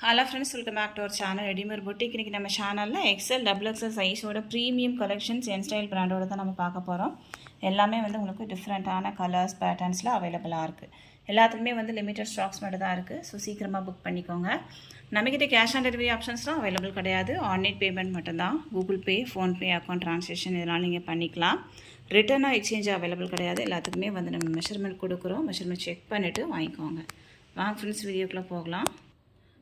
Hello friends, welcome back to our channel readymade boutique. இன்றைக்கி நம்ம சேனலில் எக்ஸல் டபுள் எக்ஸல் சைஸோட ப்ரீமியம் கலெக்ஷன்ஸ் என் ஸ்டைல் பிராண்டோட தான் நம்ம பார்க்க போகிறோம். எல்லாமே வந்து உங்களுக்கு டிஃப்ரெண்ட்டான கலர்ஸ் பேட்டர்ன்ஸில் அவைலபிளாக இருக்குது. எல்லாத்துக்குமே வந்து லிமிட்டட் ஸ்டாக்ஸ் மட்டும் தான் இருக்குது. ஸோ சீக்கிரமாக புக் பண்ணிக்கோங்க. நம்மக்கிட்ட கேஷ் ஆன் டெலிவரி ஆப்ஷன்ஸ்லாம் அவைலபிள் கிடையாது. ஆன்லைன் பேமெண்ட் மட்டும்தான். Google Pay, PhonePe, account transaction இதெல்லாம் நீங்கள் பண்ணிக்கலாம். ரிட்டர்னாக எக்ஸ்சேஞ்ச் அவைலபிள் கிடையாது. எல்லாத்துக்குமே வந்து நம்ம மெஷர்மெண்ட் கொடுக்குறோம். மெஷர்மெண்ட் செக் பண்ணிவிட்டு வாங்கிக்கோங்க. வாங்க ஃப்ரெண்ட்ஸ், வீடியோக்குள்ளே போகலாம்.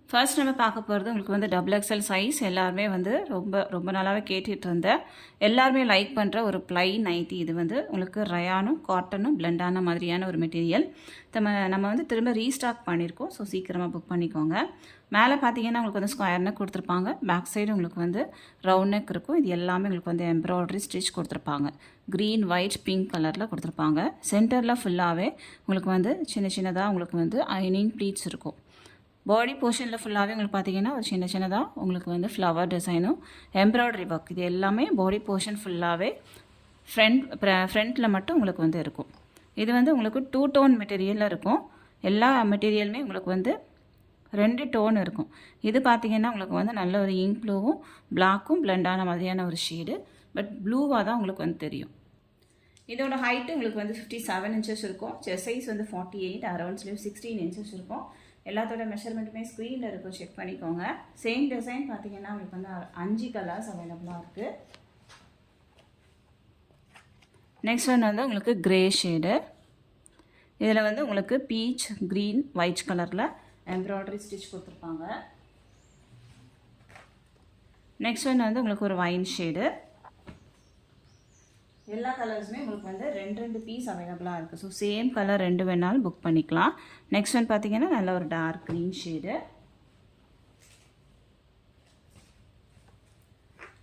ஃபர்ஸ்ட் நம்ம பார்க்க போகிறது உங்களுக்கு வந்து டபுள் எக்ஸல் சைஸ். எல்லாருமே வந்து ரொம்ப நாளாகவே கேட்டுட்டு இருந்தேன். எல்லாருமே லைக் பண்ணுற ஒரு ப்ளைன் நைட்டி. இது வந்து உங்களுக்கு ரயானும் காட்டனும் பிளெண்டான மாதிரியான ஒரு மெட்டீரியல். நம்ம வந்து திரும்ப ரீஸ்டாக் பண்ணியிருக்கோம். ஸோ சீக்கிரமாக புக் பண்ணிக்கோங்க. மேலே பார்த்தீங்கன்னா உங்களுக்கு வந்து ஸ்கொயர் நெக் கொடுத்துருப்பாங்க. பேக் சைடு உங்களுக்கு வந்து ரவுண்ட் நெக் இருக்கும். இது எல்லாமே உங்களுக்கு வந்து எம்ப்ராய்டரி ஸ்டிச் கொடுத்துருப்பாங்க. க்ரீன், ஒயிட், பிங்க் கலரில் கொடுத்துருப்பாங்க. சென்டரில் ஃபுல்லாகவே உங்களுக்கு வந்து சின்னதாக உங்களுக்கு வந்து ஐனிங் ப்ளீட்ஸ் இருக்கும். பாடி போர்ஷனில் ஃபுல்லாகவே உங்களுக்கு பார்த்தீங்கன்னா ஒரு சின்னதாக உங்களுக்கு ஃப்ளவர் டிசைனும் எம்ப்ராய்டரி ஒர்க் இது எல்லாமே பாடி போர்ஷன் ஃபுல்லாகவே ஃப்ரண்ட்டில் மட்டும் உங்களுக்கு இருக்கும். இது உங்களுக்கு 2 டோன் மெட்டீரியலில் இருக்கும். எல்லா மெட்டீரியலுமே உங்களுக்கு 2 டோன் இருக்கும். இது பார்த்தீங்கன்னா உங்களுக்கு நல்ல ஒரு இங்க் ப்ளூவும் பிளாக்கும் பிளெண்டான மாதிரியான ஒரு ஷேடு. பட் ப்ளூவாக தான் உங்களுக்கு தெரியும். இதோட ஹைட்டு உங்களுக்கு 57 இன்ச்சஸ் இருக்கும். Chest size 48, around sleeve 16 inches இருக்கும். எல்லாத்தோட மெஷர்மெண்ட்டுமே ஸ்க்ரீனில் இருக்கும், செக் பண்ணிக்கோங்க. சேம் டிசைன் பார்த்தீங்கன்னா உங்களுக்கு 5 கலர்ஸ் அவைலபிளாக இருக்குது. நெக்ஸ்ட் ஒன் உங்களுக்கு கிரே ஷேடு. இதில் உங்களுக்கு பீச், க்ரீன், ஒயிட் கலரில் எம்ப்ராய்டரி ஸ்டிச் கொடுத்துருப்பாங்க. நெக்ஸ்ட் ஒன் உங்களுக்கு ஒரு வைன் ஷேடு. எல்லா கலர்ஸுமே உங்களுக்கு 2 பீஸ் அவைலபிளாக இருக்குது. ஸோ சேம் கலர் 2 வேணாலும் புக் பண்ணிக்கலாம். நெக்ஸ்ட் ஒன் பார்த்தீங்கன்னா நல்ல ஒரு டார்க் க்ரீன் ஷேடு.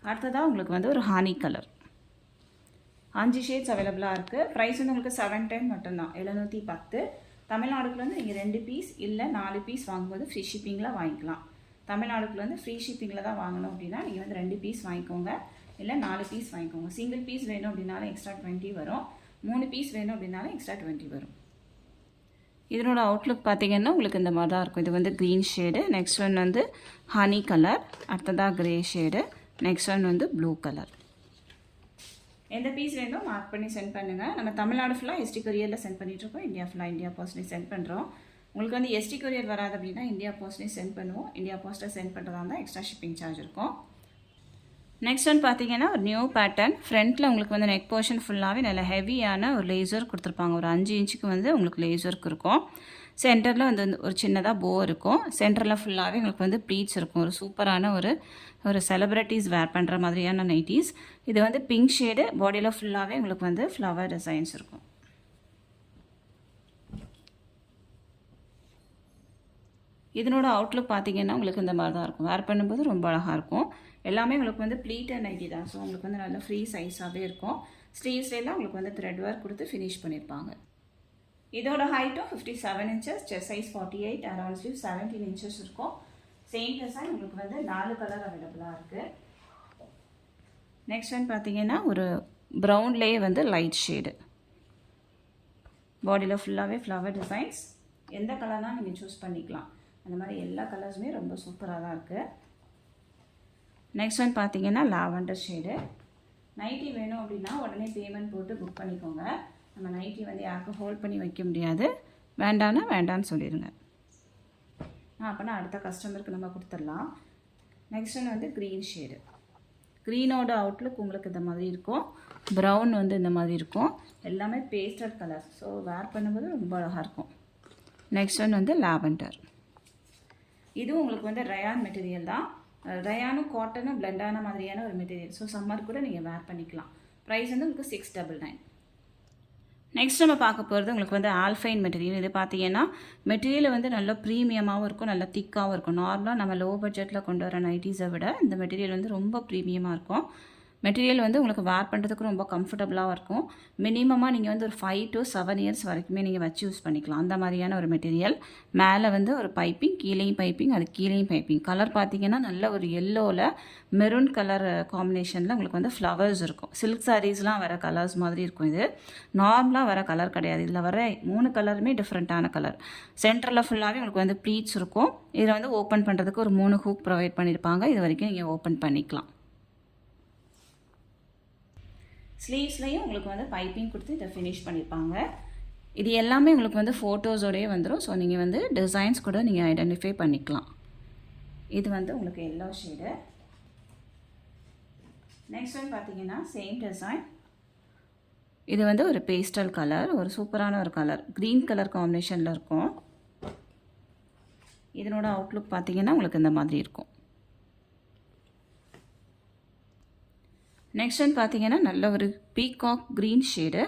அடுத்ததாக உங்களுக்கு ஒரு ஹானி கலர். 5 ஷேட்ஸ் அவைலபிளாக இருக்குது. ப்ரைஸ் உங்களுக்கு 710 மட்டும்தான், 710. தமிழ்நாடுக்குள்ள நீங்கள் 2 பீஸ் இல்லை 4 பீஸ் வாங்கும்போது ஃப்ரீ ஷிப்பிங்கில் வாங்கிக்கலாம். தமிழ்நாடுக்குள்ள ஃப்ரீ ஷிப்பிங்கில் தான் வாங்கணும் அப்படின்னா நீங்கள் 2 பீஸ் வாங்கிக்கோங்க, இல்லை 4 பீஸ் வாங்கிக்கோங்க. சிங்கிள் பீஸ் வேணும் அப்படின்னாலும் எக்ஸ்ட்ரா 20 வரும். 3 பீஸ் வேணும் அப்படின்னாலும் எக்ஸ்ட்ரா 20 வரும். இதனோட அவுட்லுக் பார்த்தீங்கன்னா உங்களுக்கு இந்த மாதிரி தான் இருக்கும். இது green shade. Next one honey colour. அடுத்ததாக grey shade. Next one blue colour. எந்த பீஸ் வேணும் மார்க் பண்ணி சென்ட் பண்ணுங்கள். நம்ம தமிழ்நாடு ஃபுல்லாக எஸ்டி கொரியரில் சென்ட் பண்ணிகிட்ருக்கோம். இந்தியா ஃபுல்லாக இந்தியா போஸ்ட்லேயும் சென்ட் பண்ணுறோம். உங்களுக்கு எஸ்டி கொரியர் வராது அப்படின்னா இந்தியா போஸ்ட்லேயும் சென்ட் பண்ணுவோம். இந்தியா போஸ்ட்டில் சென்ட் பண்ணுறதா இருந்தால் எக்ஸ்ட்ரா ஷிப்பிங் சார்ஜ் இருக்கும். நெக்ஸ்ட் ஒன் பார்த்தீங்கன்னா ஒரு நியூ பேட்டர்ன். ஃப்ரண்ட்டில் உங்களுக்கு நெக் போர்ஷன் ஃபுல்லாகவே நல்ல ஹெவியான ஒரு லேசர் கொடுத்துருப்பாங்க. ஒரு 5 இன்ச்சுக்கு உங்களுக்கு லேசருக்கு இருக்கும். சென்டரில் ஒரு சின்னதாக போ இருக்கும். சென்டரில் ஃபுல்லாகவே உங்களுக்கு ப்ளீட்ஸ் இருக்கும். ஒரு சூப்பரான ஒரு செலிப்ரிட்டிஸ் வேர் பண்ணுற மாதிரியான நைட்டிஸ். இது பிங்க் ஷேடு. பாடியில் ஃபுல்லாகவே உங்களுக்கு ஃப்ளவர் டிசைன்ஸ் இருக்கும். இதனோட அவுட்லுக் பார்த்தீங்கன்னா உங்களுக்கு இந்த மாதிரி தான் இருக்கும். வேர் பண்ணும்போது ரொம்ப அழகாக இருக்கும். எல்லாமே உங்களுக்கு ப்ளீட்டட் நைட்டி தான். ஸோ உங்களுக்கு நல்ல ஃப்ரீ சைஸாகவே இருக்கும். ஸ்லீவ்ஸ்லாம் உங்களுக்கு த்ரெட் ஒர்க் கொடுத்து ஃபினிஷ் பண்ணியிருப்பாங்க. இதோட ஹைட்டும் 57 inches. Chest size 48, around sleeve 17 inches இருக்கும். சேம் டிசைன் உங்களுக்கு 4 கலர் அவைலபிளாக இருக்குது. நெக்ஸ்ட் ஒன் பார்த்தீங்கன்னா ஒரு ப்ரௌன்லேயே லைட் ஷேடு. பாடியில் ஃபுல்லாகவே ஃப்ளவர் டிசைன்ஸ். எந்த கலர்னால் நீங்கள் சூஸ் பண்ணிக்கலாம். அந்த மாதிரி எல்லா கலர்ஸுமே ரொம்ப சூப்பராக தான் இருக்குது. நெக்ஸ்ட் ஒன் பார்த்தீங்கன்னா லாவெண்டர் ஷேடு. நைட்டி வேணும் அப்படின்னா உடனே பேமெண்ட் போட்டு புக் பண்ணிக்கோங்க. நம்ம நைட்டி யாருக்கும் ஹோல்ட் பண்ணி வைக்க முடியாது. வேண்டான்னு சொல்லிடுங்க. அப்போனா அடுத்த கஸ்டமருக்கு நம்ம கொடுத்துடலாம். Next one green shade. க்ரீனோட அவுட்லுக் உங்களுக்கு இந்த மாதிரி இருக்கும். ப்ரௌன் இந்த மாதிரி இருக்கும். எல்லாமே பேஸ்டல் கலர். ஸோ வேர் பண்ணும்போது ரொம்ப அழகாக இருக்கும். Next one lavender. இதுவும் உங்களுக்கு ரயான் மெட்டீரியல் தான். ரயானும் காட்டனும் பிளெண்டான மாதிரியான ஒரு மெட்டீரியல். ஸோ சம்மர் கூட நீங்கள் வேர் பண்ணிக்கலாம். ப்ரைஸ் உங்களுக்கு 699. நெக்ஸ்ட் நம்ம பார்க்க போகிறது உங்களுக்கு ஆல்ஃபைன் மெட்டீரியல். இது பார்த்தீங்கன்னா மெட்டீரியல் நல்ல ப்ரீமியமாகவும் இருக்கும், நல்ல திக்காகவும் இருக்கும். நார்மலாக நம்ம லோ பட்ஜெட்டில் கொண்டு வர நைட்டிஸை விட இந்த மெட்டீரியல் ரொம்ப ப்ரீமியமாக இருக்கும். மெட்டீரியல் வந்து உங்களுக்கு வேர் பண்ணுறதுக்கு ரொம்ப கம்ஃபர்டபுளாக இருக்கும். மினிமமாக நீங்கள் வந்து ஒரு 5 to 7 இயர்ஸ் வரைக்குமே நீங்கள் வச்சு யூஸ் பண்ணிக்கலாம். அந்த மாதிரியான ஒரு மெட்டீரியல். மேலே வந்து ஒரு பைப்பிங், கீழேயும் பைப்பிங், அது கீழேயும் பைப்பிங். கலர் பார்த்தீங்கன்னா நல்ல ஒரு எல்லோவில் மெரூன் கலர் காம்பினேஷனில் உங்களுக்கு வந்து ஃப்ளவர்ஸ் இருக்கும். சில்க் சாரீஸ்லாம் வர கலர்ஸ் மாதிரி இருக்கும். இது நார்மலாக வர கலர் கிடையாது. இதில் வர 3 கலருமே டிஃப்ரெண்ட்டான கலர். சென்டரில் ஃபுல்லாகவே உங்களுக்கு வந்து ப்ளீட்ஸ் இருக்கும். இதில் வந்து ஓப்பன் பண்ணுறதுக்கு ஒரு 3 ஹூக் ப்ரொவைட் பண்ணியிருப்பாங்க. இது வரைக்கும் நீங்கள் ஓப்பன் பண்ணிக்கலாம். ஸ்லீவ்ஸ்லேயும் உங்களுக்கு வந்து பைப்பிங் கொடுத்து இதை ஃபினிஷ் பண்ணியிருப்பாங்க. இது எல்லாமே உங்களுக்கு வந்து ஃபோட்டோஸோடயே வந்துடும். ஸோ நீங்கள் வந்து டிசைன்ஸ் கூட நீங்கள் ஐடென்டிஃபை பண்ணிக்கலாம். இது வந்து உங்களுக்கு எல்லோ ஷேடு. நெக்ஸ்ட் ஒன் பார்த்தீங்கன்னா சேம் டிசைன். இது வந்து ஒரு பேஸ்டல் கலர், ஒரு சூப்பரான ஒரு கலர், க்ரீன் கலர் காம்பினேஷனில் இருக்கும். இதனோட அவுட்லுக் பார்த்தீங்கன்னா உங்களுக்கு இந்த மாதிரி இருக்கும். நெக்ஸ்ட் ஒன் பார்த்தீங்கன்னா நல்ல ஒரு பீகாக் க்ரீன் ஷேடு.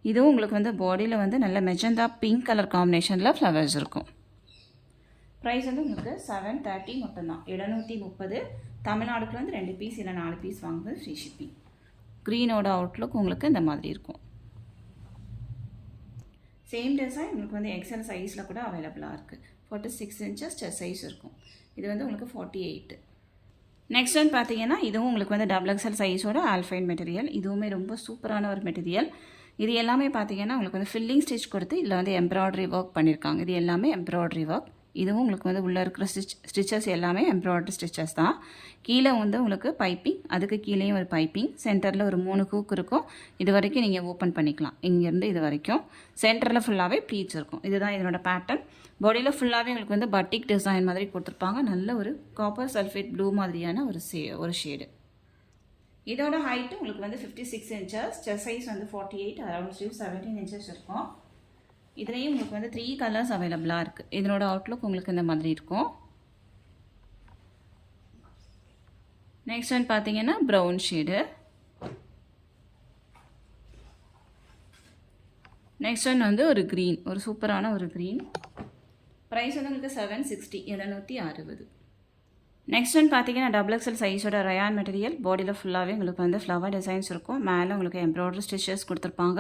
இதுவும் உங்களுக்கு வந்து பாடியில் வந்து நல்ல மெஜந்தா பிங்க் கலர் காம்பினேஷனில் ஃப்ளவர்ஸ் இருக்கும். ப்ரைஸ் வந்து உங்களுக்கு 730 மட்டும்தான். 730. தமிழ்நாடுக்குள்ள வந்து 2 பீஸ் இல்லை 4 பீஸ் வாங்குறது ஃப்ரீ ஷிப்பிங். க்ரீனோட அவுட்லுக் உங்களுக்கு இந்த மாதிரி இருக்கும். சேம் டிசைன் உங்களுக்கு வந்து எக்ஸல் சைஸில் கூட அவைலபிளாக இருக்குது. 46 inches செஸ்ட் சைஸ் இருக்கும். இது வந்து உங்களுக்கு 48. நெக்ஸ்ட் ஒன் பார்த்தீங்கன்னா இதுவும் உங்களுக்கு வந்து XXL சைஸோட ஆல்ஃபைன் மெட்டீரியல். இதுவுமே ரொம்ப சூப்பரான ஒரு மெட்டீரியல். இது எல்லாமே பார்த்தீங்கன்னா உங்களுக்கு வந்து ஃபில்லிங் ஸ்டிச் கொடுத்து இதில் வந்து எம்ப்ராய்டரி ஒர்க் பண்ணியிருக்காங்க. இது எல்லாமே எம்ப்ராய்டரி ஒர்க். இதுவும் உங்களுக்கு வந்து உள்ளே இருக்கிற ஸ்டிச்சஸ் எல்லாமே எம்ப்ராய்டரி ஸ்டிச்சஸ் தான். கீழே வந்து உங்களுக்கு பைப்பிங், அதுக்கு கீழேயும் ஒரு பைப்பிங், சென்டரில் ஒரு 3 ஹூக் இருக்கும். இது வரைக்கும் நீங்கள் ஓப்பன் பண்ணிக்கலாம். இங்கேருந்து இது வரைக்கும் சென்டரில் ஃபுல்லாகவே ப்ளீட்ஸ் இருக்கும். இதுதான் இதனோட பேட்டர்ன். பாடியில் ஃபுல்லாகவே உங்களுக்கு வந்து பட்டிக் டிசைன் மாதிரி கொடுத்துருப்பாங்க. நல்ல ஒரு காப்பர் சல்ஃபேட் ப்ளூ மாதிரியான ஒரு ஷேடு. இதோட ஹைட்டு உங்களுக்கு வந்து 56 inches, செஸ்ட் சைஸ் வந்து 48, அரௌண்ட் ஸ்லீவ் 17 inches இருக்கும். இதுலேயும் உங்களுக்கு வந்து 3 கலர்ஸ் அவைலபிளாக இருக்குது. இதனோட அவுட்லுக் உங்களுக்கு இந்த மாதிரி இருக்கும். நெக்ஸ்ட் ஒன் பார்த்தீங்கன்னா ப்ரௌன் ஷேடு. நெக்ஸ்ட் ஒன் வந்து ஒரு க்ரீன், ஒரு சூப்பரான ஒரு க்ரீன். ப்ரைஸ் வந்து உங்களுக்கு 760, 760. நெக்ஸ்ட் ஒன் பார்த்தீங்கன்னா XXL சைஸோட ரயான் மெட்டீரியல். பாடியில் ஃபுல்லாகவே உங்களுக்கு வந்து ஃப்ளவர் டிசைன்ஸ் இருக்கும். மேலே உங்களுக்கு எம்ப்ராய்டரி ஸ்டிச்சஸ் கொடுத்துருப்பாங்க.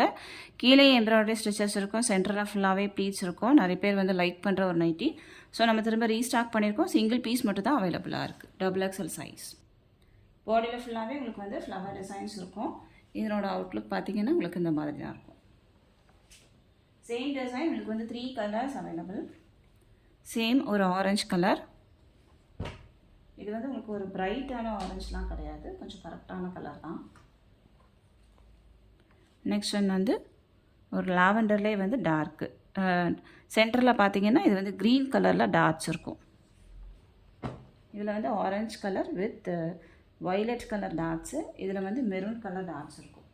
கீழே எம்ப்ராய்டரி ஸ்டிச்சஸ் இருக்கும். சென்டரில் ஃபுல்லாகவே ப்ளீட்ஸ் இருக்கும். நிறைய பேர் வந்து லைக் பண்ணுற ஒரு நைட்டி. ஸோ நம்ம திரும்ப ரீஸ்டாக் பண்ணியிருக்கோம். சிங்கிள் பீஸ் மட்டும் தான் அவைலபிளாக இருக்குது. XXL size. பாடியில் ஃபுல்லாகவே உங்களுக்கு வந்து ஃப்ளவர் டிசைன்ஸ் இருக்கும். இதனோட அவுட்லுக் பார்த்தீங்கன்னா உங்களுக்கு இந்த மாதிரி தான் இருக்கும். சேம் டிசைன் உங்களுக்கு வந்து 3 கலர்ஸ் அவைலபிள். சேம் ஒரு ஆரஞ்சு கலர். இது வந்து உங்களுக்கு ஒரு பிரைட்டான ஆரஞ்சுலாம் கிடையாது, கொஞ்சம் கரெக்டான கலர் தான். நெக்ஸ்ட் ஒன் வந்து ஒரு லாவெண்டர்லேயே வந்து டார்க்கு. சென்டரில் பார்த்தீங்கன்னா இது வந்து க்ரீன் கலரில் டார்க்ஸ் இருக்கும். இதில் வந்து orange colour with violet colour darks. இதில் வந்து மெரூன் கலர் டார்க்ஸ் இருக்கும்.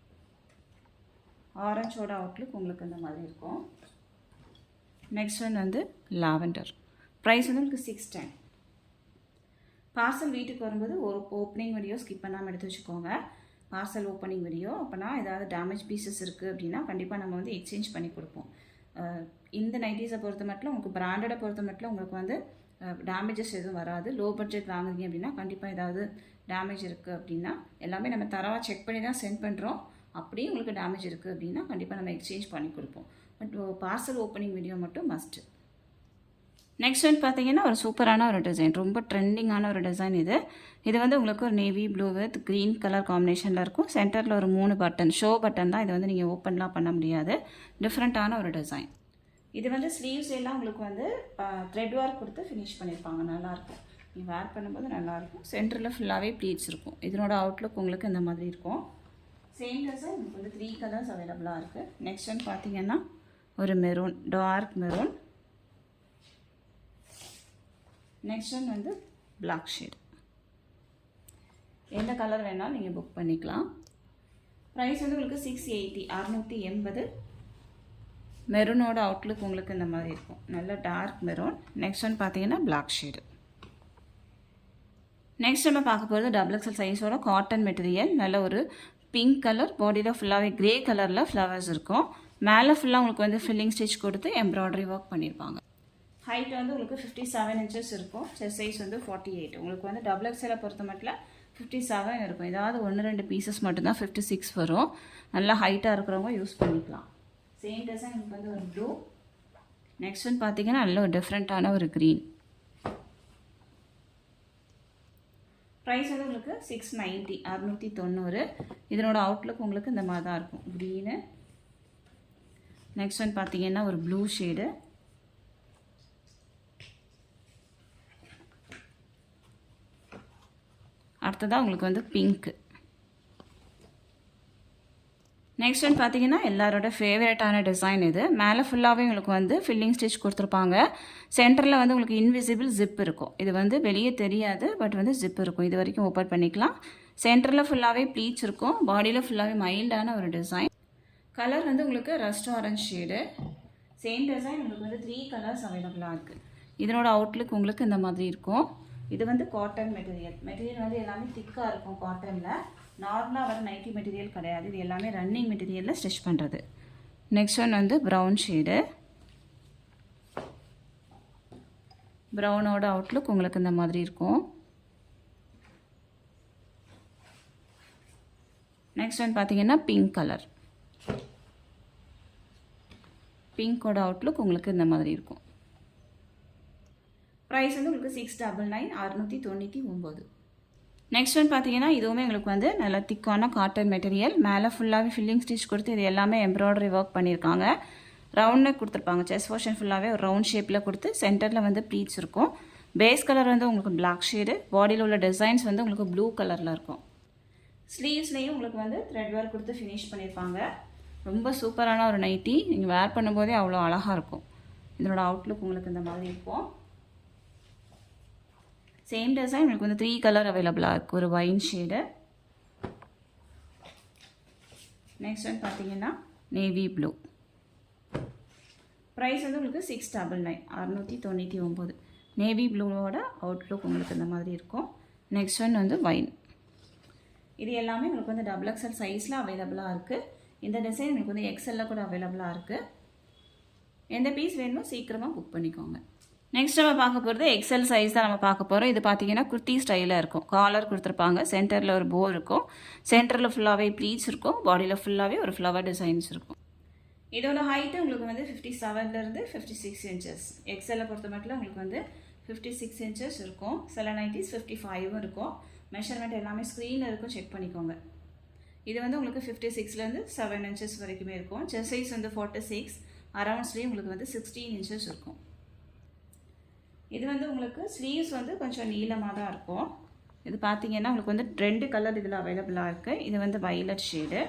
ஆரஞ்சோட அவுட்லுக் உங்களுக்கு இந்த மாதிரி இருக்கும். நெக்ஸ்ட் ஒன் வந்து லாவெண்டர். ப்ரைஸ் வந்து உங்களுக்கு 610. பார்சல் வீட்டுக்கு வரும்போது ஒரு ஓப்பனிங் வீடியோ ஸ்கிப் பண்ணாமல் எடுத்து வச்சுக்கோங்க. Parcel opening video. அப்போனா ஏதாவது டேமேஜ் பீசஸ் இருக்குது அப்படின்னா கண்டிப்பாக நம்ம வந்து எக்ஸ்சேஞ்ச் பண்ணி கொடுப்போம். இந்த நைட்டிஸை பொறுத்த மட்டும் உங்களுக்கு பிராண்டடை பொறுத்த மட்டும் உங்களுக்கு வந்து டேமேஜஸ் எதுவும் வராது. லோ பட்ஜெட் வாங்குறீங்க அப்படின்னா கண்டிப்பாக ஏதாவது டேமேஜ் இருக்குது அப்படின்னா எல்லாமே நம்ம தரவாக செக் பண்ணி தான் சென்ட் பண்ணுறோம். அப்படியே உங்களுக்கு டேமேஜ் இருக்குது அப்படின்னா கண்டிப்பாக நம்ம எக்ஸ்சேஞ்ச் பண்ணி கொடுப்போம். பட் பார்சல் ஓப்பனிங் வீடியோ மட்டும் மஸ்ட்டு. நெக்ஸ்ட் ஒன் பார்த்தீங்கன்னா ஒரு சூப்பரான ஒரு டிசைன், ரொம்ப ட்ரெண்டிங்கான ஒரு டிசைன் இது. இது வந்து உங்களுக்கு ஒரு navy blue with green colour காம்பினேஷனில் இருக்கும். சென்டரில் ஒரு 3 பட்டன், ஷோ பட்டன் தான். இது வந்து நீங்கள் ஓப்பன்லாம் பண்ண முடியாது. டிஃப்ரெண்ட்டான ஒரு டிசைன். இது வந்து ஸ்லீவ்ஸ் எல்லாம் உங்களுக்கு வந்து த்ரெட் ஒர்க் கொடுத்து ஃபினிஷ் பண்ணியிருப்பாங்க. நல்லாயிருக்கும். நீ வேர் பண்ணும்போது நல்லாயிருக்கும். சென்டரில் ஃபுல்லாகவே ப்ளீட்ஸ் இருக்கும். இதனோட அவுட்லுக் உங்களுக்கு இந்த மாதிரி இருக்கும். சேம் டிசைன் உங்களுக்கு வந்து 3 கலர்ஸ் அவைலபிளாக இருக்குது. நெக்ஸ்ட் ஒன் பார்த்தீங்கன்னா ஒரு maroon, dark maroon. Next one வந்து பிளாக் ஷேட். எந்த கலர் வேணாலும் நீங்கள் புக் பண்ணிக்கலாம். ப்ரைஸ் வந்து உங்களுக்கு 680, 680. மெரூனோட அவுட்லுக் உங்களுக்கு இந்த மாதிரி இருக்கும். நல்ல டார்க் மெரூன். நெக்ஸ்ட் ஒன் பார்த்தீங்கன்னா பிளாக் ஷேடு. நெக்ஸ்ட் நம்ம பார்க்க போகிறது XXL சைஸோட காட்டன் மெட்டீரியல். நல்ல ஒரு பிங்க் கலர். பாடியில் ஃபுல்லாகவே க்ரே கலரில் ஃப்ளவர்ஸ் இருக்கும். மேலே ஃபுல்லாக உங்களுக்கு வந்து ஃபில்லிங் ஸ்டிச் கொடுத்து எம்ப்ராய்டரி ஒர்க் பண்ணியிருப்பாங்க. ஹைட் வந்து உங்களுக்கு 57 inches இருக்கும். செஸ்ட் சைஸ் வந்து 48. உங்களுக்கு வந்து XXL பொறுத்த மட்டும் 57 இருக்கும். ஏதாவது 1-2 பீசஸ் மட்டும்தான் 56 வரும். நல்லா ஹைட்டாக இருக்கிறவங்க யூஸ் பண்ணிக்கலாம். சேம் டிசைன் உங்களுக்கு வந்து ஒரு ப்ளூ. நெக்ஸ்ட் வந்து பார்த்தீங்கன்னா நல்ல ஒரு டிஃப்ரெண்ட்டான ஒரு க்ரீன். ப்ரைஸ் வந்து உங்களுக்கு 690 690. இதனோட அவுட்லுக் உங்களுக்கு இந்த மாதிரி தான் இருக்கும். க்ரீனு. நெக்ஸ்ட் வந்து பார்த்தீங்கன்னா ஒரு ப்ளூ ஷேடு. அடுத்ததாக உங்களுக்கு வந்து பிங்க்கு. நெக்ஸ்ட் வந்து பார்த்தீங்கன்னா எல்லாரோட ஃபேவரட்டான டிசைன் இது. மேலே ஃபுல்லாகவே உங்களுக்கு வந்து ஃபில்லிங் ஸ்டிச் கொடுத்துருப்பாங்க. சென்டரில் வந்து உங்களுக்கு இன்விசிபிள் ஜிப் இருக்கும். இது வந்து வெளியே தெரியாது, பட் வந்து ஜிப் இருக்கும். இது வரைக்கும் ஓப்பன் பண்ணிக்கலாம். சென்டரில் ஃபுல்லாகவே ப்ளீட்ஸ் இருக்கும். பாடியில் ஃபுல்லாகவே மைல்டான ஒரு டிசைன். கலர் வந்து உங்களுக்கு rust orange shade. Same design உங்களுக்கு வந்து 3 கலர்ஸ் அவைலபிளாக இருக்குது. இதனோட அவுட்லுக் உங்களுக்கு இந்த மாதிரி இருக்கும். இது வந்து காட்டன் மெட்டீரியல். மெட்டீரியல் வந்து எல்லாமே திக்காக இருக்கும் காட்டனில். நார்மலாக வர நைட்டி மெட்டீரியல் கிடையாது. இது எல்லாமே ரன்னிங் மெட்டீரியலில் ஸ்டிச் பண்ணுறது. நெக்ஸ்ட் ஒன் வந்து ப்ரௌன் ஷேடு. ப்ரௌனோட அவுட்லுக் உங்களுக்கு இந்த மாதிரி இருக்கும். நெக்ஸ்ட் ஒன் பார்த்தீங்கன்னா பிங்க் கலர். பிங்கோட அவுட்லுக் உங்களுக்கு இந்த மாதிரி இருக்கும். ப்ரைஸ் வந்து உங்களுக்கு 699 699. நெக்ஸ்ட் ஒன் பார்த்தீங்கன்னா இதுவுமே உங்களுக்கு வந்து நல்ல திக்கான காட்டன் மெட்டீரியல். மேலே ஃபுல்லாகவே ஃபில்லிங் ஸ்டிச் கொடுத்து இது எல்லாமே எம்ப்ராய்டரி ஒர்க் பண்ணியிருக்காங்க. ரவுண்ட் நெக் கொடுத்துருப்பாங்க. செஸ்ட் போர்ஷன் ஃபுல்லாகவே ஒரு ரவுண்ட் ஷேப்பில் கொடுத்து சென்டரில் வந்து ப்ளீட்ஸ் இருக்கும். பேஸ் கலர் வந்து உங்களுக்கு பிளாக் ஷேடு. பாடியில் உள்ள டிசைன்ஸ் வந்து உங்களுக்கு ப்ளூ கலரில் இருக்கும். ஸ்லீவ்ஸ்லேயும் உங்களுக்கு வந்து த்ரெட் ஒர்க் கொடுத்து ஃபினிஷ் பண்ணியிருப்பாங்க. ரொம்ப சூப்பரான ஒரு நைட்டி. நீங்கள் வேர் பண்ணும்போதே அவ்வளோ அழகாக இருக்கும். இதனோட அவுட்லுக் உங்களுக்கு இந்த மாதிரி இருக்கும். சேம் டிசைன் உங்களுக்கு வந்து 3 கலர் அவைலபிளாக இருக்குது. ஒரு வைன் ஷேடு. நெக்ஸ்ட் வந்து பார்த்தீங்கன்னா நேவி ப்ளூ. ப்ரைஸ் வந்து உங்களுக்கு 699 699. நேவி ப்ளூவோட அவுட்லுக் உங்களுக்கு இந்த மாதிரி இருக்கும். நெக்ஸ்ட் ஒன் வந்து வைன். இது எல்லாமே உங்களுக்கு வந்து XXL சைஸில் அவைலபிளாக இருக்குது. இந்த டிசைன் உங்களுக்கு வந்து XL கூட அவைலபிளாக இருக்குது. எந்த பீஸ் வேணுமோ சீக்கிரமாக புக் பண்ணிக்கோங்க. நெக்ஸ்ட் நம்ம பார்க்க போகிறது XL சைஸ் தான் நம்ம பார்க்க போகிறோம். இது பார்த்தீங்கன்னா குர்த்தி ஸ்டைலில் இருக்கும். காலர் கொடுத்துருப்பாங்க. சென்டரில் ஒரு போ இருக்கும். சென்டரில் ஃபுல்லாகவே ப்ளீட்ஸ் இருக்கும். பாடியில் ஃபுல்லாகவே ஒரு ஃப்ளவர் டிசைன்ஸ் இருக்கும். இதோட ஹைட்டு உங்களுக்கு வந்து 57லேருந்து 56 இன்ச்சஸ். XL பொறுத்த மட்டும் உங்களுக்கு வந்து 56 இன்ச்சஸ் இருக்கும். சில நைட்டிஸ் 55 இருக்கும். மெஷர்மெண்ட் எல்லாமே ஸ்க்ரீனில் இருக்கும், செக் பண்ணிக்கோங்க. இது வந்து உங்களுக்கு 56லேருந்து 7 இன்ச்சஸ் வரைக்குமே இருக்கும். செஸ்ட் சைஸ் வந்து 46. அரவுண்ட்ஸ்லேயும் உங்களுக்கு வந்து 16 இன்ச்சஸ் இருக்கும். இது வந்து உங்களுக்கு ஸ்லீவ்ஸ் வந்து கொஞ்சம் நீளமாக தான் இருக்கும். இது பார்த்தீங்கன்னா உங்களுக்கு வந்து 2 கலர் இதில் அவைலபிளாக இருக்குது. இது வந்து வயலட் ஷேடு.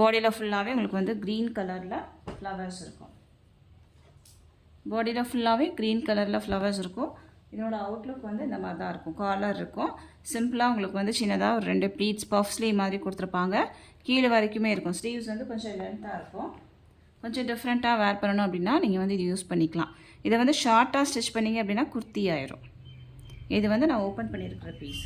பாடியில் ஃபுல்லாகவே உங்களுக்கு வந்து க்ரீன் கலரில் ஃப்ளவர்ஸ் இருக்கும். பாடியில் ஃபுல்லாகவே க்ரீன் கலரில் ஃப்ளவர்ஸ் இருக்கும். இதனோட அவுட்லுக் வந்து இந்த மாதிரி தான் இருக்கும். காலர் இருக்கும். சிம்பிளாக உங்களுக்கு வந்து சின்னதாக ஒரு 2 ப்ளீட்ஸ் பஃப் ஸ்லீவ் மாதிரி கொடுத்துருப்பாங்க. கீழே வரைக்குமே இருக்கும். ஸ்லீவ்ஸ் வந்து கொஞ்சம் லென்த்தாக இருக்கும். கொஞ்சம் டிஃப்ரெண்ட்டாக வேர் பண்ணணும் அப்படின்னா நீங்கள் வந்து இது யூஸ் பண்ணிக்கலாம். இதை வந்து ஷார்ட்டாக ஸ்டிச் பண்ணிங்க அப்படின்னா குர்த்தி ஆயிரும். இது வந்து நான் ஓப்பன் பண்ணியிருக்கிற பீஸ்.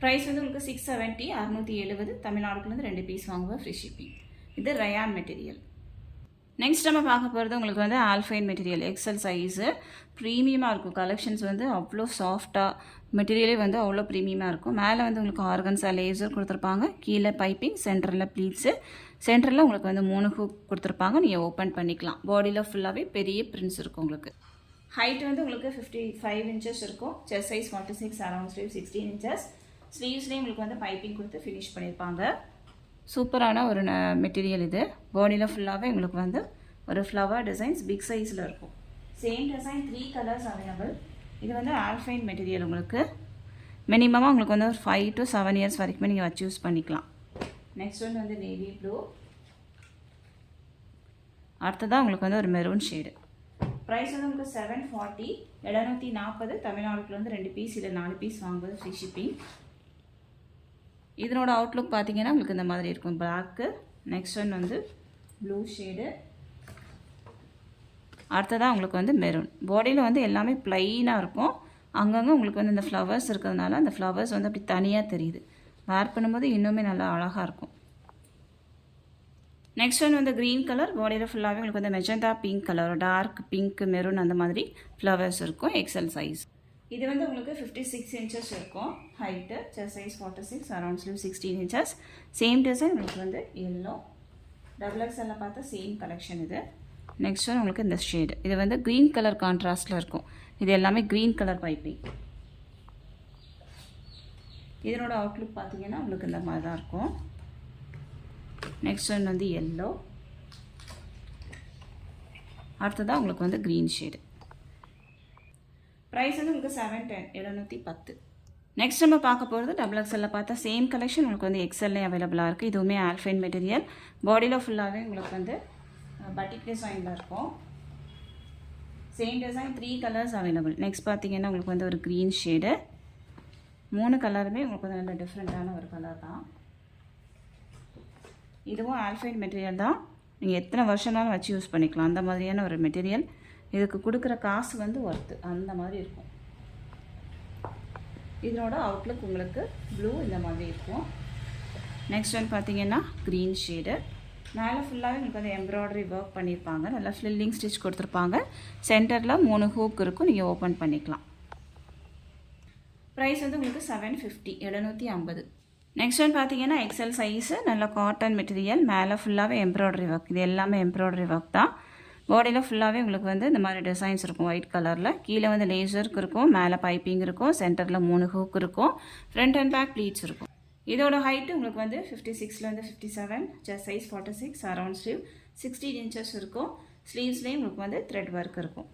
ப்ரைஸ் வந்து உங்களுக்கு 670 670. தமிழ்நாடுக்குலேருந்து 2 பீஸ் வாங்குவோம், ஃப்ரீ ஷிப்பிங். இது ரயான் மெட்டீரியல். நெக்ஸ்ட் நம்ம பார்க்க போகிறது உங்களுக்கு வந்து ஆல்ஃபைன் மெட்டீரியல். XL size. ப்ரீமியமாக இருக்கும். கலெக்ஷன்ஸ் வந்து அவ்வளோ சாஃப்டாக, மெட்டீரியலே வந்து அவ்வளோ ப்ரீமியமாக இருக்கும். மேலே வந்து உங்களுக்கு ஆர்கன்ஸா லேசர் கொடுத்துருப்பாங்க. கீழே பைப்பிங், சென்டரில் ப்ளீட்ஸு. சென்டரில் உங்களுக்கு வந்து 3 ஹூக் கொடுத்துருப்பாங்க. நீங்கள் ஓப்பன் பண்ணிக்கலாம். பாடியில் ஃபுல்லாகவே பெரிய பிரிண்ட்ஸ் இருக்கும் உங்களுக்கு. ஹைட் வந்து உங்களுக்கு 55 இன்ச்சஸ் இருக்கும். Chest size 46. Around sleeve 16 inches. ஸ்லீவ்ஸ்லேயும் உங்களுக்கு வந்து பைப்பிங் கொடுத்து ஃபினிஷ் பண்ணியிருப்பாங்க. சூப்பரான ஒரு மெட்டீரியல் இது. பாடியில் ஃபுல்லாகவே உங்களுக்கு வந்து ஒரு ஃப்ளவர் டிசைன்ஸ் பிக் சைஸில் இருக்கும். Same design 3 colours available. இது வந்து ஆல்ஃபைன் மெட்டீரியல். உங்களுக்கு மினிமமாக உங்களுக்கு வந்து ஒரு 5 to 7 இயர்ஸ் வரைக்குமே நீங்கள் வச்சு யூஸ் பண்ணிக்கலாம். நெக்ஸ்ட் ஒன் வந்து நேவி ப்ளூ. அடுத்ததாக உங்களுக்கு வந்து ஒரு மெரூன் ஷேடு. ப்ரைஸ் வந்து உங்களுக்கு 740 740. தமிழ்நாடுக்குள்ள வந்து 2 பீஸ் இல்லை 4 பீஸ் வாங்குவது ஃப்ரீ ஷிப்பிங். இதனோட அவுட்லுக் பார்த்தீங்கன்னா உங்களுக்கு இந்த மாதிரி இருக்கும். பிளாக்கு. நெக்ஸ்ட் ஒன் வந்து ப்ளூ ஷேடு. அடுத்ததாக உங்களுக்கு வந்து மெரூன். பாடியில் வந்து எல்லாமே ப்ளைனாக இருக்கும். அங்கங்கே உங்களுக்கு வந்து இந்த ஃப்ளவர்ஸ் இருக்கிறதுனால அந்த ஃப்ளவர்ஸ் வந்து அப்படி தனியாக தெரியுது. வேர் பண்ணும்போது இன்னுமே நல்லா அழகாக இருக்கும். நெக்ஸ்ட் ஒன் வந்து க்ரீன் கலர், பாடியில் ஃபுல்லாகவே உங்களுக்கு வந்து magenta pink colour, dark pink maroon அந்த மாதிரி ஃப்ளவர்ஸ் இருக்கும். XL size. இது வந்து உங்களுக்கு 56 inches இருக்கும் height. Chest size 46, around sleeve 16 inches. Same design உங்களுக்கு வந்து எல்லோ, டபுள் எக்ஸ்எல்ல பார்த்த சேம் கலெக்ஷன் இது. நெக்ஸ்ட் ஒன் உங்களுக்கு இந்த ஷேடு, இது வந்து க்ரீன் கலர் கான்ட்ராஸ்டில் இருக்கும். இது எல்லாமே க்ரீன் கலர் பைப்பிங். இதனோட அவுட்லுக் பார்த்தீங்கன்னா உங்களுக்கு இந்த மாதிரி தான் இருக்கும். நெக்ஸ்ட் ஒன் வந்து எல்லோ, அடுத்ததாக உங்களுக்கு வந்து க்ரீன் ஷேடு. ப்ரைஸ் வந்து உங்களுக்கு 710, 710. நெக்ஸ்ட் நம்ம பார்க்க போகிறது டபுள் எக்ஸ்எல்ல பார்த்தா சேம் கலெக்ஷன் உங்களுக்கு வந்து எக்ஸ்எல்லே அவைலபிளாக இருக்குது. இதுவுமே ஆல்ஃபைன் மெட்டீரியல், பாடியில் ஃபுல்லாகவே உங்களுக்கு வந்து பட்டிக் டிசைனில் இருக்கும். Same design 3 colours available. Next பார்த்தீங்கன்னா உங்களுக்கு வந்து ஒரு க்ரீன் ஷேடு. 3 கலருமே உங்களுக்கு வந்து நல்ல டிஃப்ரெண்ட்டான ஒரு கலர் தான். இதுவும் ஆல்ஃபைன் மெட்டீரியல் தான். நீங்கள் எத்தனை வருஷம்னாலும் வச்சு யூஸ் பண்ணிக்கலாம், அந்த மாதிரியான ஒரு மெட்டீரியல். இதுக்கு கொடுக்குற காசு வந்து ஒர்த்து, அந்த மாதிரி இருக்கும். இதனோட அவுட்லுக் உங்களுக்கு ப்ளூ இந்த மாதிரி இருக்கும். நெக்ஸ்ட் ஒன் பார்த்தீங்கன்னா க்ரீன் ஷேடு. மேலே ஃபுல்லாகவே உங்களுக்கு வந்து எம்ப்ராய்டரி ஒர்க் பண்ணியிருப்பாங்க, நல்லா ஃபில்லிங் ஸ்டிச் கொடுத்துருப்பாங்க. சென்டரில் 3 ஹூக் இருக்கும், நீங்கள் ஓப்பன் பண்ணிக்கலாம். ப்ரைஸ் வந்து உங்களுக்கு 750, 750. நெக்ஸ்ட் ஒன் பார்த்தீங்கன்னா எக்ஸல் சைஸு, நல்ல காட்டன் மெட்டீரியல். மேலே ஃபுல்லாகவே எம்ப்ராய்டரி ஒர்க், இது எல்லாமே எம்ப்ராய்டரி ஒர்க் தான். பாடியில் ஃபுல்லாகவே உங்களுக்கு வந்து இந்த மாதிரி டிசைன்ஸ் இருக்கும் ஒயிட் கலரில். கீழே வந்து லேசருக்கு இருக்கும், மேலே பைப்பிங் இருக்கும், சென்டரில் 3 ஹூக் இருக்கும், ஃப்ரண்ட் அண்ட் பேக் ப்ளீட்ஸ் இருக்கும். இதோட ஹைட்டு உங்களுக்கு வந்து 56லேருந்து 57, chest size 46, around sleeve 16 inches இருக்கும். ஸ்லீவ்ஸ்லேயும் உங்களுக்கு வந்து த்ரெட் ஒர்க் இருக்கும்.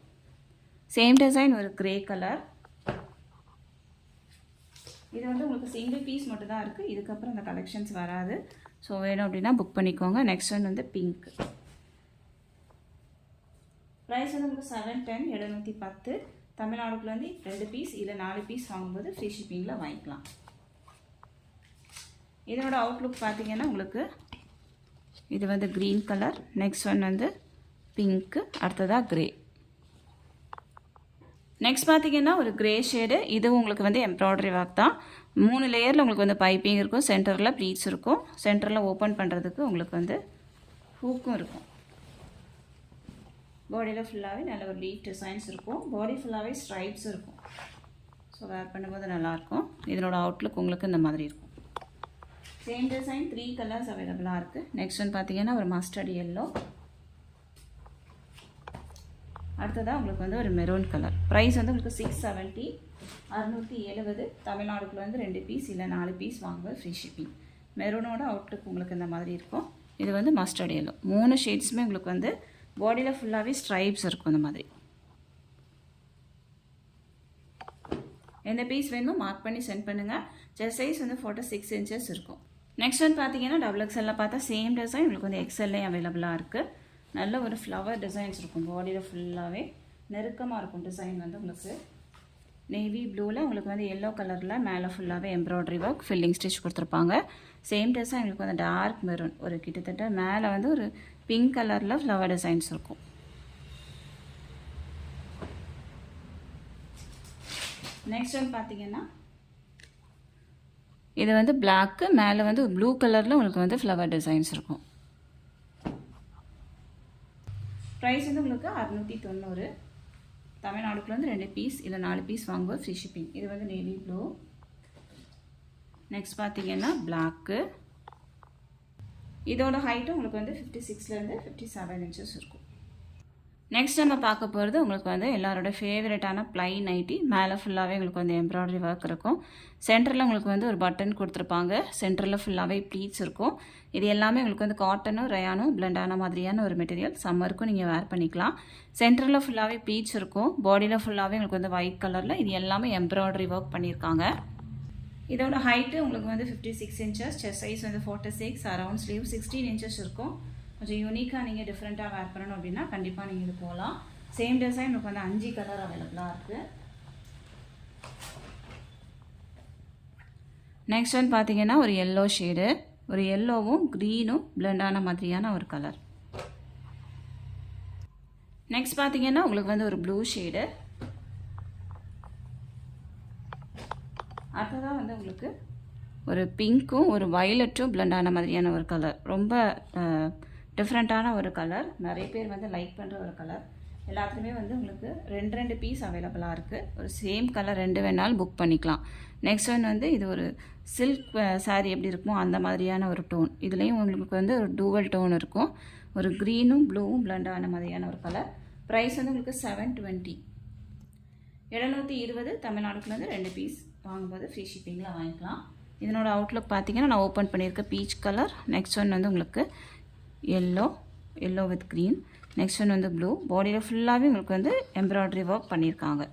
சேம் டிசைன் ஒரு கிரே கலர். இது வந்து உங்களுக்கு சிங்கிள் பீஸ் மட்டும் தான் இருக்குது, இதுக்கப்புறம் அந்த கலெக்ஷன்ஸ் வராது. ஸோ வேணும் அப்படின்னா புக் பண்ணிக்கோங்க. நெக்ஸ்ட் ஒன் வந்து பிங்க். ப்ரைஸ் வந்து உங்களுக்கு 710, 710. தமிழ்நாடுக்குள்ள வந்து 2 பீஸ் இல்லை 4 பீஸ் வாங்கும்போது ஃப்ரீ ஷிப்பிங்கில் வாங்கிக்கலாம். இதனோட அவுட்லுக் பார்த்தீங்கன்னா உங்களுக்கு இது வந்து க்ரீன் கலர். நெக்ஸ்ட் ஒன் வந்து பிங்க்கு, அடுத்ததாக க்ரே. நெக்ஸ்ட் பார்த்தீங்கன்னா ஒரு க்ரே ஷேடு. இது உங்களுக்கு வந்து எம்ப்ராய்டரி ஒர்க் தான். 3 லேயரில் உங்களுக்கு வந்து பைப்பிங் இருக்கும், சென்டரில் ப்ளீட்ஸ் இருக்கும், சென்டரில் ஓப்பன் பண்ணுறதுக்கு உங்களுக்கு வந்து ஹூக்கும் இருக்கும். பாடியில் ஃபுல்லாகவே நல்ல ஒரு லீஃப் டிசைன்ஸ் இருக்கும், பாடி ஃபுல்லாகவே ஸ்ட்ரைப்ஸ் இருக்கும். ஸோ வேர் பண்ணும்போது நல்லாயிருக்கும். இதனோட அவுட்லுக் உங்களுக்கு இந்த மாதிரி இருக்கும். சேம் டிசைன் 3 கலர்ஸ் அவைலபிளாக இருக்குது. நெக்ஸ்ட் ஒன் பார்த்தீங்கன்னா ஒரு மஸ்டர்ட் எல்லோ, அடுத்ததாக உங்களுக்கு வந்து ஒரு மெரூன் கலர். ப்ரைஸ் வந்து உங்களுக்கு 670, 670. தமிழ்நாடுக்குள்ள வந்து 2 பீஸ் இல்லை 4 பீஸ் வாங்குவது ஃப்ரீ ஷிப்பிங். மெரூனோட அவுட்லுக் உங்களுக்கு இந்த மாதிரி இருக்கும். இது வந்து மஸ்டர்ட் எல்லோ. 3 ஷேட்ஸுமே உங்களுக்கு வந்து பாடியில் ஃபுல்லாகவே ஸ்ட்ரைப்ஸ் இருக்கும். இந்த மாதிரி எந்த பீஸ் வேணுமோ மார்க் பண்ணி சென்ட் பண்ணுங்கள். செஸ்ட் சைஸ் வந்து 46 inches இருக்கும். நெக்ஸ்ட் ஒன் பார்த்தீங்கன்னா டபுள் எக்ஸ்எல்ல பார்த்தா சேம் டிசைன் உங்களுக்கு வந்து எக்ஸ்எல்லே அவைலபிளாக இருக்குது. நல்ல ஒரு ஃப்ளவர் டிசைன்ஸ் இருக்கும், பாடியில் ஃபுல்லாகவே நெருக்கமாக இருக்கும். டிசைன் வந்து உங்களுக்கு நேவி ப்ளூவில் உங்களுக்கு வந்து எல்லோ கலரில் மேலே ஃபுல்லாகவே எம்ப்ராய்டரி ஒர்க், ஃபில்லிங் ஸ்டிச் கொடுத்துருப்பாங்க. சேம் டிசைன் உங்களுக்கு வந்து டார்க் மெரூன், ஒரு கிட்டத்தட்ட மேலே வந்து ஒரு பிங்க் கலரில் ஃப்ளவர் டிசைன்ஸ் இருக்கும். நெக்ஸ்ட் ஒன் பார்த்தீங்கன்னா இது வந்து பிளாக்கு, மேலே வந்து ப்ளூ கலரில் உங்களுக்கு வந்து ஃப்ளவர் டிசைன்ஸ் இருக்கும். ப்ரைஸ் வந்து உங்களுக்கு 690. தமிழ்நாடுக்குள்ள வந்து 2 பீஸ் இல்லை 4 பீஸ் வாங்குவோம் ஃப்ரீ ஷிப்பிங். இது வந்து நேவி ப்ளூ. நெக்ஸ்ட் பார்த்தீங்கன்னா பிளாக்கு. இதோட ஹைட்டு உங்களுக்கு வந்து 56லேருந்து 57 inches இருக்கும். நெக்ஸ்ட் நம்ம பார்க்க போகிறது உங்களுக்கு வந்து எல்லாரோட ஃபேவரட்டான ப்ளைன் நைட்டி. மேலே ஃபுல்லாகவே உங்களுக்கு வந்து எம்ப்ராய்டரி ஒர்க் இருக்கும். சென்டரில் உங்களுக்கு வந்து ஒரு பட்டன் கொடுத்துருப்பாங்க, சென்டரில் ஃபுல்லாகவே ப்ளீட்ஸ் இருக்கும். இது எல்லாமே உங்களுக்கு வந்து காட்டனும் ரயானும் பிளெண்டான மாதிரியான ஒரு மெட்டீரியல். சம்மருக்கும் நீங்கள் வேர் பண்ணிக்கலாம். சென்டரில் ஃபுல்லாகவே ப்ளீட்ஸ் இருக்கும், பாடியில் ஃபுல்லாகவே உங்களுக்கு வந்து ஒயிட் கலரில் இது எல்லாமே எம்ப்ராய்டரி ஒர்க் பண்ணியிருக்காங்க. இதோட ஹைட்டு உங்களுக்கு வந்து 56 inches, செஸ்ட் சைஸ் வந்து 46, அரௌண்ட் ஸ்லீவ் 16 inches இருக்கும். கொஞ்சம் யூனிக்காக நீங்கள் டிஃப்ரெண்ட்டாக வேர் பண்ணணும் அப்படின்னா கண்டிப்பாக நீங்கள் இது போகலாம். சேம் டிசைன் உங்களுக்கு வந்து 5 கலர் அவைலபிளாக இருக்குது. நெக்ஸ்ட் ஒன் பார்த்தீங்கன்னா ஒரு எல்லோ ஷேடு, ஒரு எல்லோவும் க்ரீனும் பிளெண்டான மாதிரியான ஒரு கலர். நெக்ஸ்ட் பார்த்தீங்கன்னா உங்களுக்கு வந்து ஒரு ப்ளூ ஷேடு. அடுத்ததாக வந்து உங்களுக்கு ஒரு பிங்க்கும் ஒரு வயலட்டும் பிளெண்டான மாதிரியான ஒரு கலர். ரொம்ப டிஃப்ரெண்ட்டான ஒரு கலர், நிறைய பேர் வந்து லைக் பண்ணுற ஒரு கலர். எல்லாத்துலேயுமே வந்து உங்களுக்கு 2 பீஸ் அவைலபிளாக இருக்குது. ஒரு சேம் கலர் 2 வேணாலும் புக் பண்ணிக்கலாம். நெக்ஸ்ட் ஒன் வந்து இது ஒரு சில்க் சாரீ எப்படி இருக்குமோ அந்த மாதிரியான ஒரு டோன். இதுலேயும் உங்களுக்கு வந்து ஒரு டூவல் டோன் இருக்கும். ஒரு க்ரீனும் ப்ளூவும் பிளண்ட் ஆன மாதிரியான ஒரு கலர். ப்ரைஸ் வந்து உங்களுக்கு 720. 720 தமிழ்நாடுக்குள்ளேருந்து 2 பீஸ் வாங்கும்போது ஃப்ரீ ஷிப்பிங்கில் வாங்கிக்கலாம். இதனோட அவுட்லுக் பார்த்தீங்கன்னா நான் ஓப்பன் பண்ணியிருக்கேன் பீச் கலர். நெக்ஸ்ட் ஒன் வந்து உங்களுக்கு yellow with green. Next one வந்து ப்ளூ. பாடியில் ஃபுல்லாகவே உங்களுக்கு வந்து எம்ப்ராய்டரி ஒர்க் பண்ணியிருக்காங்க.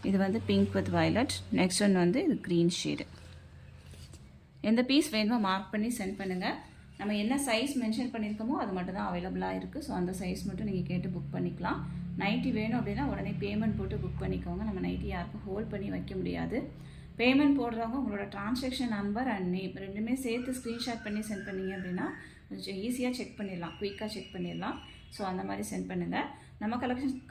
இது வந்து pink with violet. Next one வந்து இது க்ரீன் ஷேடு. எந்த பீஸ் வேணுமோ மார்க் பண்ணி சென்ட் பண்ணுங்கள். நம்ம என்ன சைஸ் மென்ஷன் பண்ணியிருக்கோமோ அது மட்டும் தான் அவைலபிளாக இருக்குது. ஸோ அந்த சைஸ் மட்டும் நீங்கள் கேட்டு புக் பண்ணிக்கலாம். நைட்டி வேணும் அப்படின்னா உடனே பேமெண்ட் போட்டு புக் பண்ணிக்கோங்க. நம்ம நைட்டி யாருக்கும் ஹோல்ட் பண்ணி வைக்க முடியாது. பேமெண்ட் போடுறவங்க உங்களோட ட்ரான்சாக்ஷன் நம்பர் அண்ட் நேம் ரெண்டுமே சேர்த்து ஸ்க்ரீன்ஷாட் பண்ணி சென்ட் பண்ணிங்க அப்படின்னா கொஞ்சம் ஈஸியாக செக் பண்ணிடலாம், குயிக்காக செக் பண்ணிடலாம். ஸோ அந்த மாதிரி சென்ட் பண்ணுங்கள். நம்ம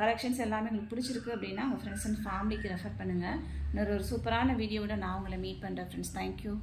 கலெக்ஷன்ஸ் எல்லாமே உங்களுக்கு பிடிச்சிருக்கு அப்படின்னா உங்கள் ஃப்ரெண்ட்ஸ் அண்ட் ஃபேமிலிக்கு ரெஃபர் பண்ணுங்கள். இன்னொரு சூப்பரான வீடியோவோட நான் உங்களை மீட் பண்ணுறேன் ஃப்ரெண்ட்ஸ். தேங்க்யூ.